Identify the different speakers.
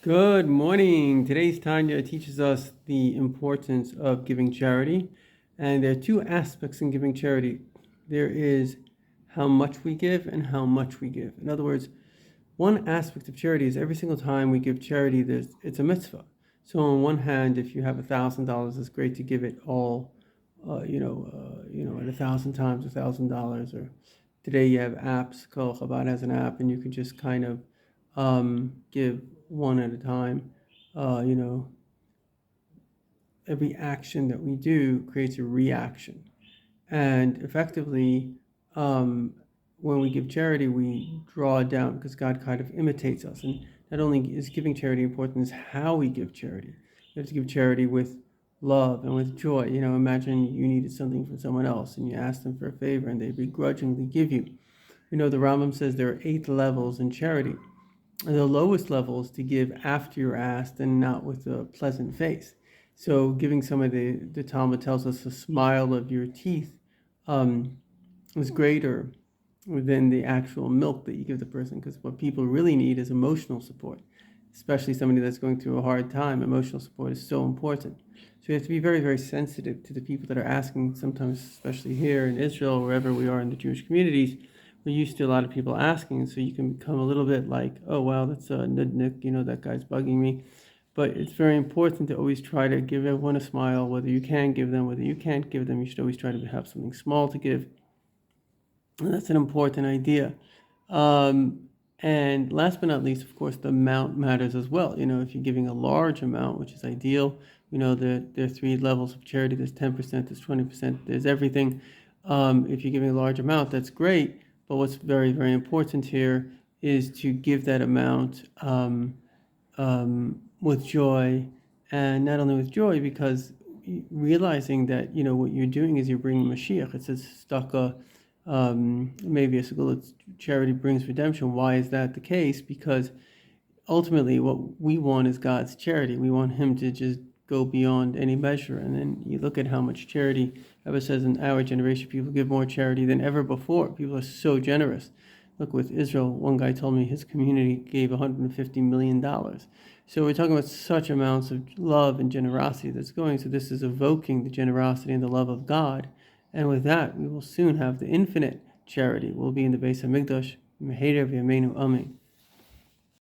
Speaker 1: Good morning. Today's Tanya teaches us the importance of giving charity. And there are two aspects in giving charity. There is how much we give and how much we give. In other words, one aspect of charity is every single time we give charity, it's a mitzvah. So on one hand, if you have $1,000, it's great to give it all, at 1,000 times $1,000. Or today you have apps. Kol Chabad has an app, and you can just kind of give one at a time. Uh, you know, every action that we do creates a reaction, and effectively, um, when we give charity, we draw down because God kind of imitates us. And not only is giving charity important, is how we give charity. We have to give charity with love and with joy. Imagine you needed something from someone else and you asked them for a favor and they begrudgingly give you. The Rambam says there are 8 levels in charity. And the lowest level is to give after you're asked and not with a pleasant face. So giving somebody, the Talmud tells us, a smile of your teeth um, is greater than the actual milk that you give the person, because what people really need is emotional support, especially somebody that's going through a hard time. Emotional support is so important. So you have to be very, very sensitive to the people that are asking, sometimes, especially here in Israel, wherever we are in the Jewish communities. We're used to a lot of people asking, so you can become a little bit like, oh, wow, that's a nudnik, that guy's bugging me. But it's very important to always try to give everyone a smile, whether you can give them, whether you can't give them. You should always try to have something small to give. And that's an important idea. Um, and last but not least, of course, the amount matters as well. If you're giving a large amount, which is ideal, there are 3 levels of charity. There's 10%, there's 20%, there's everything. If you're giving a large amount, that's great. But what's very, very important here is to give that amount with joy, and not only with joy, because realizing that what you're doing is you're bringing Mashiach. It says staka, maybe a segula, charity brings redemption. Why is that the case? Because ultimately, what we want is God's charity. We want Him to just go beyond any measure. And then you look at how much charity. Ever says in our generation, people give more charity than ever before. People are so generous. Look, with Israel, one guy told me his community gave $150 million. So we're talking about such amounts of love and generosity that's going. So this is evoking the generosity and the love of God. And with that, we will soon have the infinite charity. We'll be in the base of Mikdash. Meheir v'yameinu. Amen.